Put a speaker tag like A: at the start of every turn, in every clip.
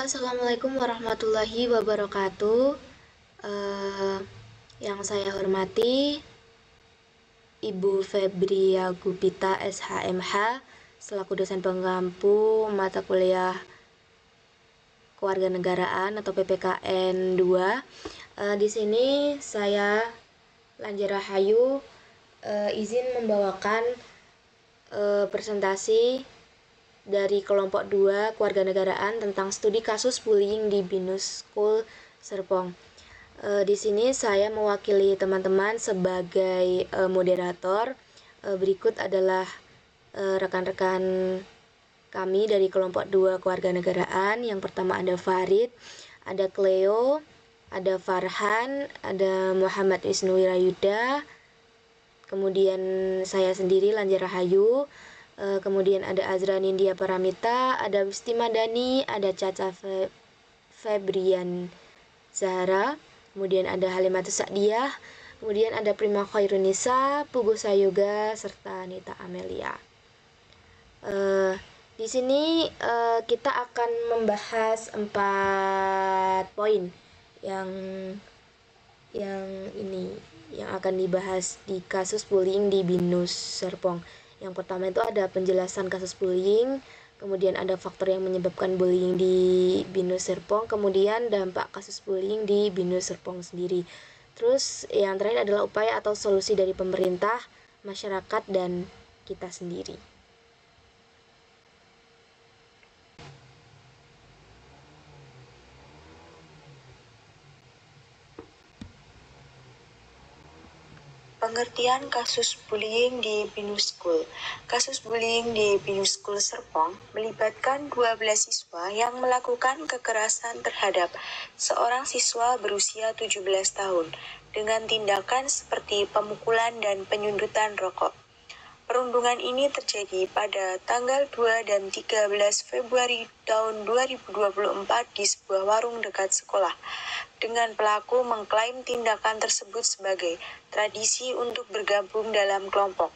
A: Assalamualaikum warahmatullahi wabarakatuh. Eh, yang saya hormati Ibu Febria Gupita SHMH selaku dosen pengampu mata kuliah Kewarganegaraan atau PPKN 2. Di sini saya Lanjar Rahayu izin membawakan presentasi dari kelompok 2 Kewarganegaraan tentang studi kasus bullying di Binus School Serpong. Di sini saya mewakili teman-teman sebagai moderator. Berikut adalah rekan-rekan kami dari kelompok 2 Kewarganegaraan. Yang pertama ada Farid, ada Cleo, ada Farhan, ada Muhammad Wisnuwirayuda, kemudian saya sendiri Lanjar Rahayu, kemudian ada Azra Nindya Paramita, ada Wisti Madani, ada Caca Febrian Zahra, kemudian ada Halimatus Sa'diyah, kemudian ada Prima Khairunisa, Pugu Sayoga, serta Nita Amelia. Di sini kita akan membahas 4 poin yang akan dibahas di kasus bullying di Binus Serpong. Yang pertama itu ada penjelasan kasus bullying, kemudian ada faktor yang menyebabkan bullying di Binus Serpong, kemudian dampak kasus bullying di Binus Serpong sendiri. Terus yang terakhir adalah upaya atau solusi dari pemerintah, masyarakat, dan kita sendiri.
B: Pengertian kasus bullying di Binus School. Kasus bullying di Binus School Serpong melibatkan 12 siswa yang melakukan kekerasan terhadap seorang siswa berusia 17 tahun dengan tindakan seperti pemukulan dan penyundutan rokok. Perundungan ini terjadi pada tanggal 2 dan 13 Februari tahun 2024 di sebuah warung dekat sekolah, dengan pelaku mengklaim tindakan tersebut sebagai tradisi untuk bergabung dalam kelompok.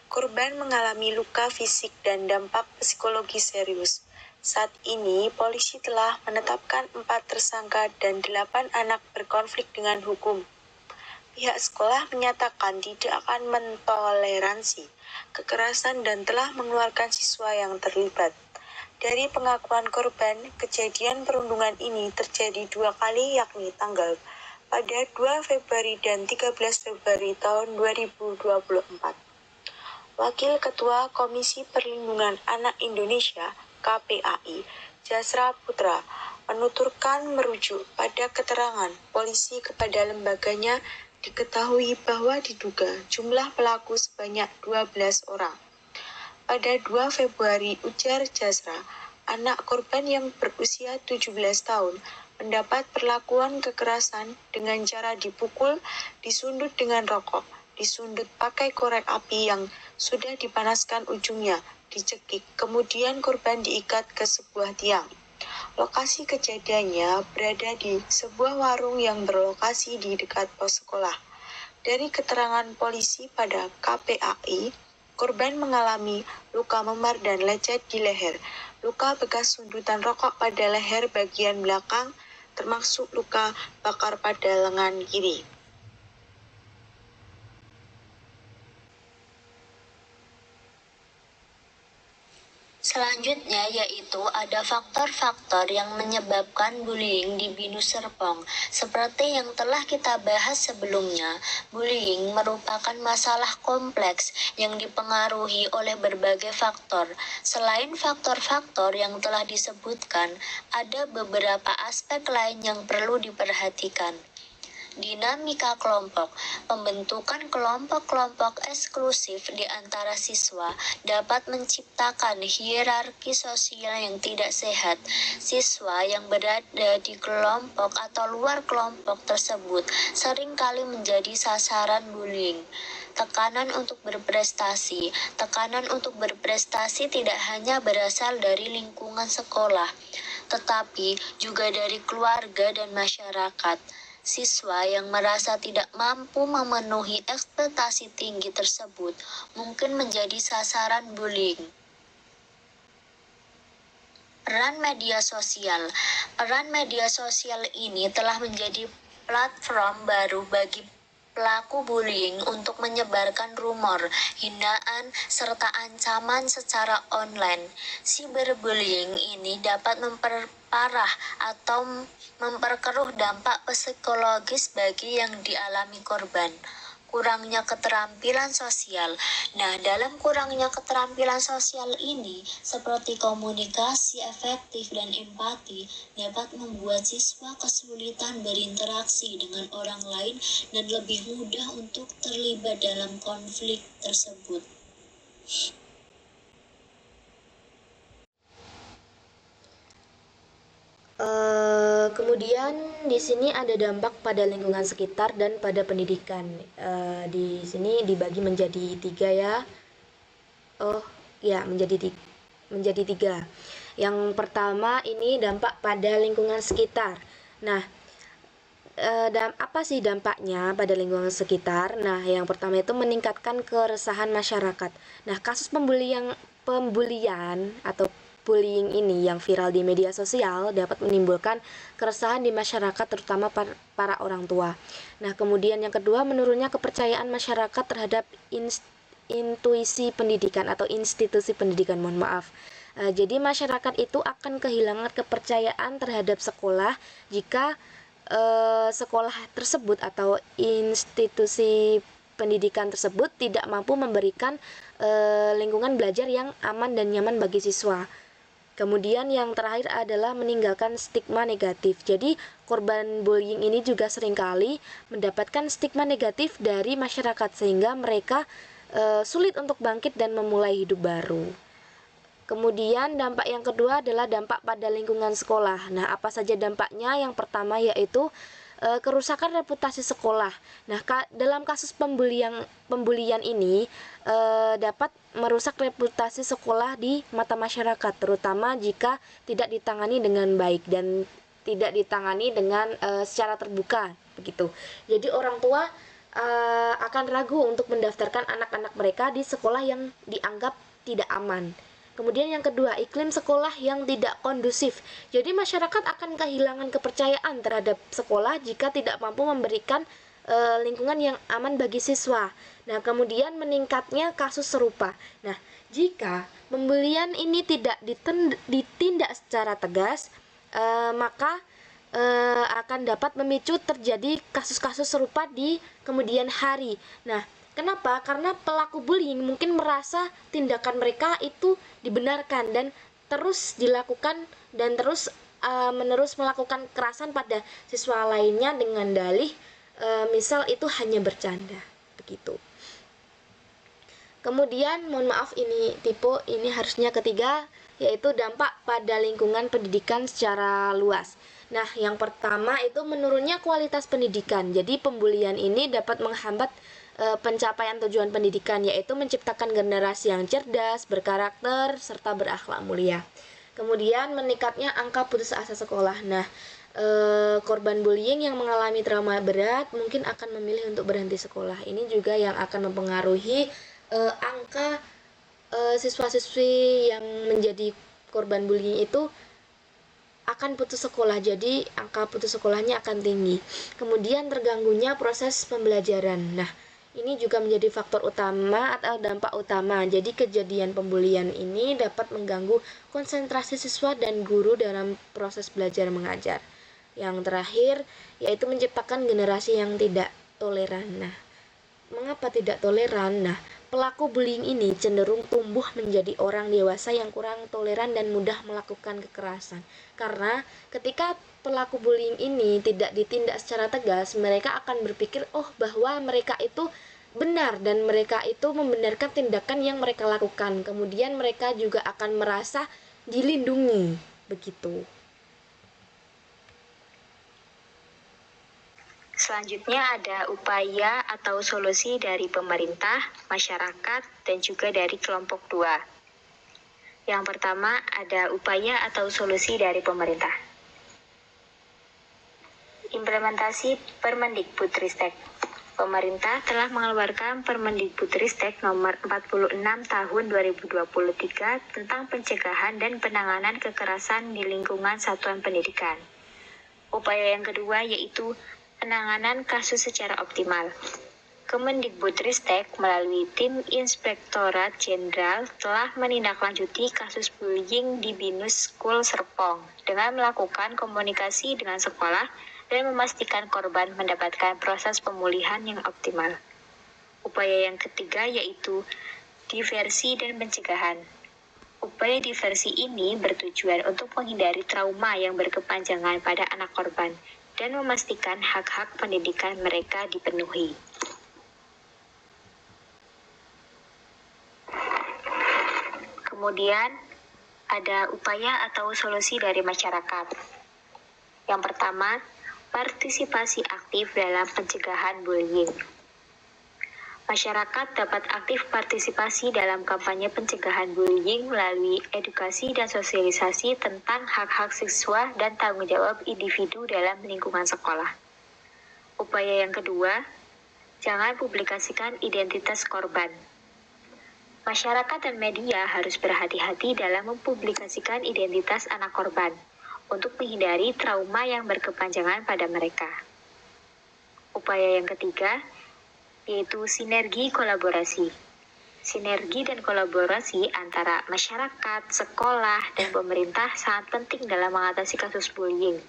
B: Korban mengalami luka fisik dan dampak psikologis serius. Saat ini, polisi telah menetapkan 4 tersangka dan 8 anak berkonflik dengan hukum. Pihak sekolah menyatakan tidak akan mentoleransi kekerasan dan telah mengeluarkan siswa yang terlibat. Dari pengakuan korban, kejadian perundungan ini terjadi 2 kali yakni tanggal pada 2 Februari dan 13 Februari tahun 2024. Wakil Ketua Komisi Perlindungan Anak Indonesia (KPAI), Jasra Putra, menuturkan merujuk pada keterangan polisi kepada lembaganya diketahui bahwa diduga jumlah pelaku sebanyak 12 orang. Pada 2 Februari, ujar Jasra, anak korban yang berusia 17 tahun mendapat perlakuan kekerasan dengan cara dipukul, disundut dengan rokok, disundut pakai korek api yang sudah dipanaskan ujungnya, dicekik, kemudian korban diikat ke sebuah tiang. Lokasi kejadiannya berada di sebuah warung yang berlokasi di dekat pos sekolah. Dari keterangan polisi pada KPAI, korban mengalami luka memar dan lecet di leher, luka bekas sundutan rokok pada leher bagian belakang, termasuk luka bakar pada lengan kiri.
C: Selanjutnya yaitu ada faktor-faktor yang menyebabkan bullying di Binus Serpong. Seperti yang telah kita bahas sebelumnya, bullying merupakan masalah kompleks yang dipengaruhi oleh berbagai faktor. Selain faktor-faktor yang telah disebutkan, ada beberapa aspek lain yang perlu diperhatikan. Dinamika kelompok. Pembentukan kelompok-kelompok eksklusif di antara siswa dapat menciptakan hierarki sosial yang tidak sehat. Siswa yang berada di kelompok atau luar kelompok tersebut seringkali menjadi sasaran bullying. Tekanan untuk berprestasi. Tekanan untuk berprestasi tidak hanya berasal dari lingkungan sekolah, tetapi juga dari keluarga dan masyarakat. Siswa yang merasa tidak mampu memenuhi ekspektasi tinggi tersebut mungkin menjadi sasaran bullying. Peran media sosial. Peran media sosial ini telah menjadi platform baru bagi pelaku bullying untuk menyebarkan rumor, hinaan, serta ancaman secara online. Cyberbullying ini dapat memperparah atau memperkeruh dampak psikologis bagi yang dialami korban. Kurangnya keterampilan sosial. Nah, dalam kurangnya keterampilan sosial ini, seperti komunikasi efektif dan empati, dapat membuat siswa kesulitan berinteraksi dengan orang lain dan lebih mudah untuk terlibat dalam konflik tersebut.
A: Kemudian di sini ada dampak pada lingkungan sekitar dan pada pendidikan. Di sini dibagi menjadi 3 ya. Oh ya, menjadi 3. Yang pertama ini dampak pada lingkungan sekitar. Nah, apa sih dampaknya pada lingkungan sekitar? Nah, yang pertama itu meningkatkan keresahan masyarakat. Nah, kasus pembulian atau bullying ini yang viral di media sosial dapat menimbulkan keresahan di masyarakat, terutama para orang tua. Nah, kemudian yang kedua, menurunnya kepercayaan masyarakat terhadap intuisi pendidikan atau institusi pendidikan, mohon maaf. Jadi masyarakat itu akan kehilangan kepercayaan terhadap sekolah jika sekolah tersebut atau institusi pendidikan tersebut tidak mampu memberikan lingkungan belajar yang aman dan nyaman bagi siswa. Kemudian yang terakhir adalah meninggalkan stigma negatif. Jadi korban bullying ini juga seringkali mendapatkan stigma negatif dari masyarakat sehingga mereka sulit untuk bangkit dan memulai hidup baru. Kemudian dampak yang kedua adalah dampak pada lingkungan sekolah. Nah, apa saja dampaknya? Yang pertama yaitu kerusakan reputasi sekolah. Nah, dalam kasus pembulian ini dapat merusak reputasi sekolah di mata masyarakat, terutama jika tidak ditangani dengan baik dan tidak ditangani dengan secara terbuka begitu. Jadi orang tua akan ragu untuk mendaftarkan anak-anak mereka di sekolah yang dianggap tidak aman. Kemudian yang kedua, iklim sekolah yang tidak kondusif. Jadi masyarakat akan kehilangan kepercayaan terhadap sekolah jika tidak mampu memberikan lingkungan yang aman bagi siswa. Nah, kemudian meningkatnya kasus serupa. Nah, jika pembelian ini tidak ditindak secara tegas, maka akan dapat memicu terjadi kasus-kasus serupa di kemudian hari. Nah, kenapa? Karena pelaku bullying mungkin merasa tindakan mereka itu dibenarkan dan terus dilakukan dan terus menerus melakukan kekerasan pada siswa lainnya dengan dalih misal itu hanya bercanda begitu. Kemudian mohon maaf ini ini harusnya ketiga, yaitu dampak pada lingkungan pendidikan secara luas. Nah, yang pertama itu menurunnya kualitas pendidikan. Jadi pembulian ini dapat menghambat pencapaian tujuan pendidikan, yaitu menciptakan generasi yang cerdas, berkarakter, serta berakhlak mulia. Kemudian meningkatnya angka putus asa sekolah. Nah, korban bullying yang mengalami trauma berat mungkin akan memilih untuk berhenti sekolah. Ini juga yang akan mempengaruhi angka siswa-siswi yang menjadi korban bullying itu akan putus sekolah, jadi angka putus sekolahnya akan tinggi. Kemudian terganggunya proses pembelajaran. Nah, ini juga menjadi faktor utama atau dampak utama. Jadi kejadian pembulian ini dapat mengganggu konsentrasi siswa dan guru dalam proses belajar mengajar. Yang terakhir yaitu menciptakan generasi yang tidak toleran. Nah, mengapa tidak toleran? Nah, pelaku bullying ini cenderung tumbuh menjadi orang dewasa yang kurang toleran dan mudah melakukan kekerasan. Karena ketika pelaku bullying ini tidak ditindak secara tegas, mereka akan berpikir bahwa mereka itu benar dan mereka itu membenarkan tindakan yang mereka lakukan. Kemudian mereka juga akan merasa dilindungi, begitu.
B: Selanjutnya ada upaya atau solusi dari pemerintah, masyarakat, dan juga dari kelompok 2. Yang pertama ada upaya atau solusi dari pemerintah. Implementasi Permendikbudristek.
C: Pemerintah telah mengeluarkan Permendikbudristek nomor 46 tahun 2023 tentang pencegahan dan penanganan kekerasan di lingkungan satuan pendidikan. Upaya yang kedua yaitu penanganan kasus secara optimal. Kemendikbudristek melalui tim Inspektorat Jenderal telah menindaklanjuti kasus bullying di Binus School Serpong dengan melakukan komunikasi dengan sekolah dan memastikan korban mendapatkan proses pemulihan yang optimal. Upaya yang ketiga yaitu diversi dan pencegahan. Upaya diversi ini bertujuan untuk menghindari trauma yang berkepanjangan pada anak korban dan memastikan hak-hak pendidikan mereka dipenuhi. Kemudian, ada upaya atau solusi dari masyarakat. Yang pertama, partisipasi aktif dalam pencegahan bullying. Masyarakat dapat aktif partisipasi dalam kampanye pencegahan bullying melalui edukasi dan sosialisasi tentang hak-hak siswa dan tanggung jawab individu dalam lingkungan sekolah. Upaya yang kedua, jangan publikasikan identitas korban. Masyarakat dan media harus berhati-hati dalam mempublikasikan identitas anak korban untuk menghindari trauma yang berkepanjangan pada mereka. Upaya yang ketiga, yaitu sinergi kolaborasi. Sinergi dan kolaborasi antara masyarakat, sekolah, dan pemerintah sangat penting dalam mengatasi kasus bullying.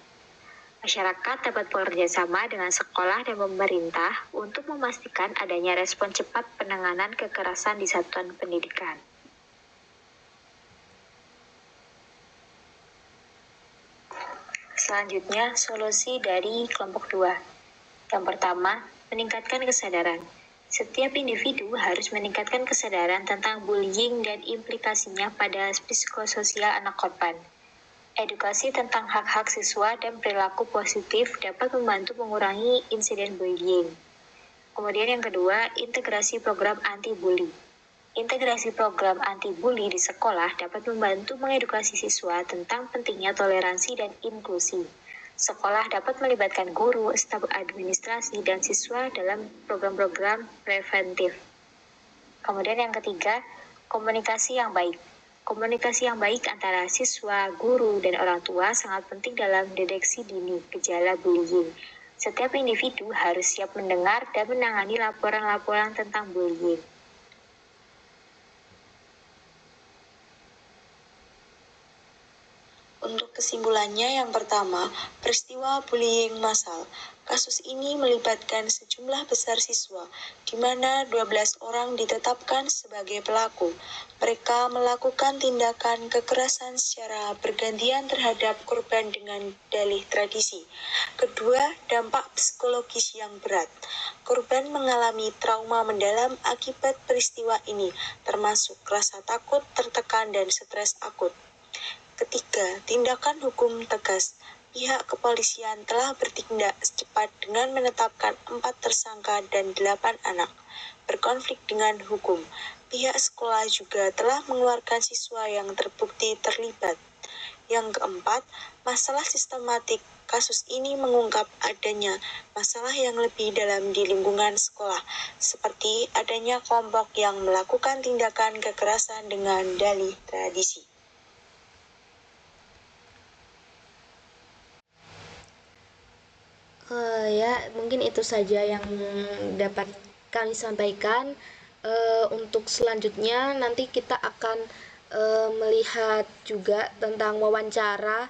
C: Masyarakat dapat bekerja sama dengan sekolah dan pemerintah untuk memastikan adanya respon cepat penanganan kekerasan di satuan pendidikan. Selanjutnya, solusi dari kelompok 2. Yang pertama, meningkatkan kesadaran. Setiap individu harus meningkatkan kesadaran tentang bullying dan implikasinya pada psikososial anak korban. Edukasi tentang hak-hak siswa dan perilaku positif dapat membantu mengurangi insiden bullying. Kemudian yang kedua, integrasi program anti-bully. Integrasi program anti-bully di sekolah dapat membantu mengedukasi siswa tentang pentingnya toleransi dan inklusi. Sekolah dapat melibatkan guru, staf administrasi, dan siswa dalam program-program preventif. Kemudian yang ketiga, komunikasi yang baik. Komunikasi yang baik antara siswa, guru, dan orang tua sangat penting dalam deteksi dini gejala bullying. Setiap individu harus siap mendengar dan menangani laporan-laporan tentang bullying.
B: Untuk kesimpulannya, yang pertama, peristiwa bullying massal. Kasus ini melibatkan sejumlah besar siswa, di mana 12 orang ditetapkan sebagai pelaku. Mereka melakukan tindakan kekerasan secara bergantian terhadap korban dengan dalih tradisi. Kedua, dampak psikologis yang berat. Korban mengalami trauma mendalam akibat peristiwa ini, termasuk rasa takut, tertekan, dan stres akut. Ketiga, tindakan hukum tegas. Pihak kepolisian telah bertindak cepat dengan menetapkan 4 tersangka dan 8 anak berkonflik dengan hukum. Pihak sekolah juga telah mengeluarkan siswa yang terbukti terlibat. Yang keempat, masalah sistematik. Kasus ini mengungkap adanya masalah yang lebih dalam di lingkungan sekolah, seperti adanya kelompok yang melakukan tindakan kekerasan dengan dalih tradisi.
A: Ya, mungkin itu saja yang dapat kami sampaikan. Untuk selanjutnya nanti kita akan melihat juga tentang wawancara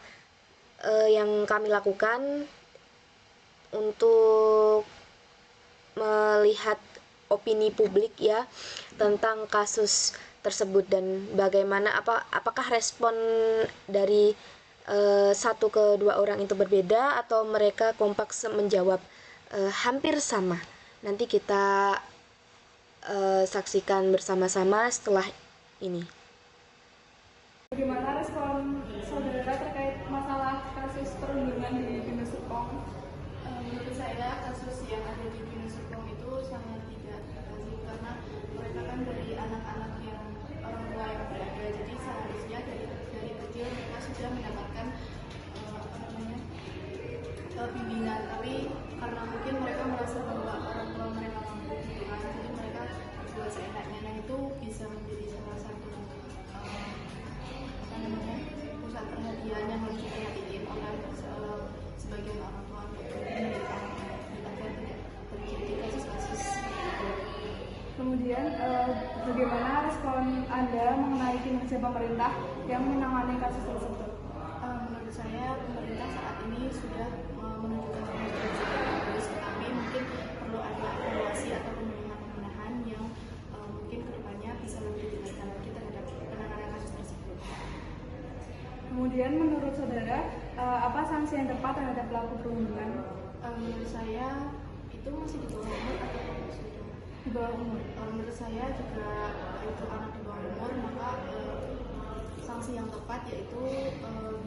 A: yang kami lakukan untuk melihat opini publik ya tentang kasus tersebut dan bagaimana apakah respon dari satu ke dua orang itu berbeda atau mereka kompak menjawab hampir sama. Nanti kita saksikan bersama-sama setelah ini.
D: Bagaimana respon saudara terkait masalah kasus perundungan di Binus Serpong?
E: Menurut saya kasus yang ada di Binus Serpong itu sangat tidak lazim karena mereka kan dari anak-anak yang orang tua yang berada, jadi seharusnya dari kecil mereka sudah mendapatkan bimbingan, tapi karena mungkin mereka merasa bahwa orang tua mereka
D: Bagaimana respon Anda mengenai kinerja pemerintah yang menangani kasus tersebut?
E: Menurut saya pemerintah saat ini sudah menunjukkan kinerja yang bagus, tetapi mungkin perlu ada evaluasi atau pembenahan yang mungkin kedepannya bisa lebih ditingkatkan lagi terhadap penanganan kasus tersebut.
D: Kemudian menurut saudara, apa sanksi yang tepat terhadap pelaku perundungan?
E: Menurut saya itu masih di bawah umur atau sudah
D: Di bawah umur.
E: menurut saya jika itu anak di bawah umur, maka sanksi yang tepat yaitu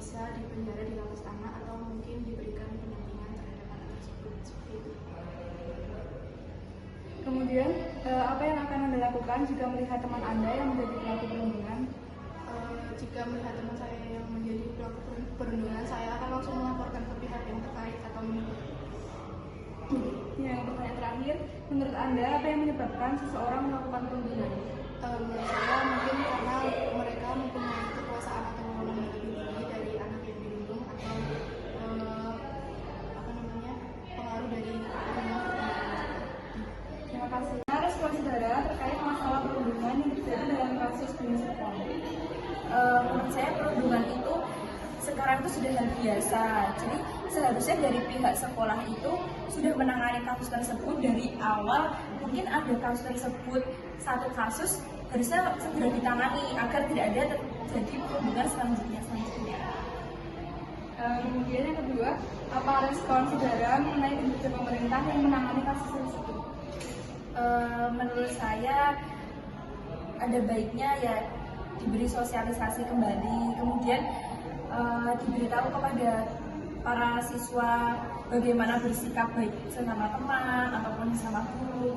E: bisa dipenjara di lapas anak atau mungkin diberikan pendampingan terhadap anak tersebut, seperti itu.
D: Kemudian, apa yang akan Anda lakukan jika melihat teman Anda yang menjadi pelaku perundungan?
E: Jika melihat teman saya yang menjadi pelaku perundungan, saya akan langsung melaporkan ke pihak yang terkait atau menuntut.
D: Yang pertanyaan terakhir, menurut Anda apa yang menyebabkan seseorang melakukan perundungan?
E: Menurut saya mungkin karena mereka mempunyai kekuasaan atau wewenang yang lebih tinggi dari anak yang dirundung atau pengaruh dari lingkungan pertemanan.
D: Terima kasih. Nah, respon saudara terkait masalah perundungan yang terjadi dalam kasus Binus Serpong.
F: Menurut saya perundungan itu sekarang itu sudah hal biasa. Jadi seharusnya dari pihak sekolah itu sudah menangani kasus tersebut dari awal. Mungkin ada kasus tersebut, satu kasus harusnya segera ditangani agar tidak ada terjadi perundungan selanjutnya.
D: Kemudian yang kedua, apa respon saudara mengenai kinerja pemerintah yang menangani kasus tersebut?
F: Menurut saya ada baiknya ya diberi sosialisasi kembali, kemudian diberitahu kepada para siswa bagaimana bersikap baik sesama teman ataupun sesama guru.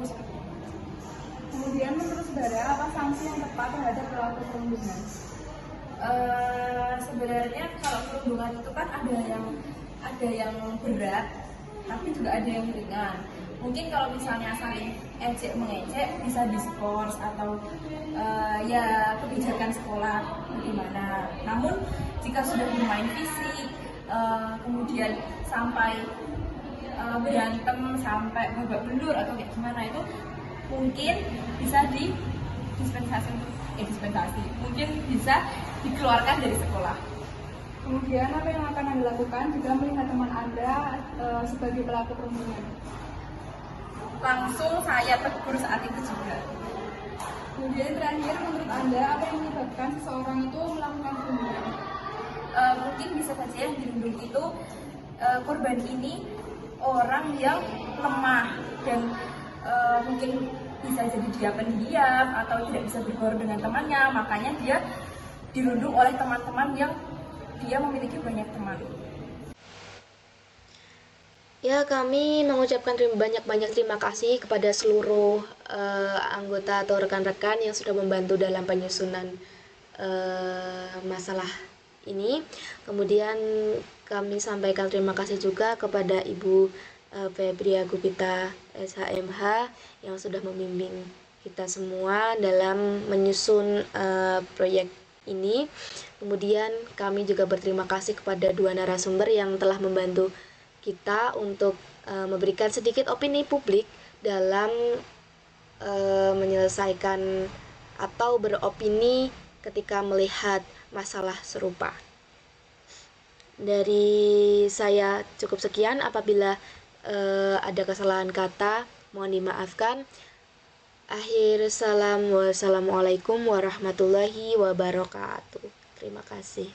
D: Kemudian menurut saudara apa sanksi yang tepat terhadap pelaku perundungan?
F: Sebenarnya kalau perundungan itu kan ada yang berat, tapi juga ada yang ringan. Mungkin kalau misalnya saling ejek mengejek bisa diskors atau ya kebijakan sekolah bagaimana. Namun jika sudah bermain fisik, kemudian sampai berantem sampai babak belur atau kayak gimana, itu mungkin bisa dispensasi, mungkin bisa dikeluarkan dari sekolah.
D: Kemudian apa yang akan Anda lakukan jika melihat teman Anda sebagai pelaku perundungan?
F: Langsung saya tegur saat itu juga.
D: Kemudian terakhir, menurut Anda apa yang menyebabkan seseorang itu melakukan perundungan?
F: Mungkin bisa saja yang dirundung itu korban ini orang yang lemah dan mungkin bisa jadi dia pendiam atau tidak bisa berbaur dengan temannya, makanya dia dirundung oleh teman-teman yang dia memiliki banyak teman.
A: Ya, kami mengucapkan banyak-banyak terima kasih kepada seluruh anggota atau rekan-rekan yang sudah membantu dalam penyusunan masalah ini. Kemudian kami sampaikan terima kasih juga kepada Ibu Febria Gupita SHMH yang sudah membimbing kita semua dalam menyusun proyek ini. Kemudian kami juga berterima kasih kepada dua narasumber yang telah membantu kita untuk memberikan sedikit opini publik dalam menyelesaikan atau beropini ketika melihat masalah serupa. Dari saya cukup sekian. Apabila ada kesalahan kata, mohon dimaafkan. Akhir salam, wassalamualaikum warahmatullahi wabarakatuh. Terima kasih.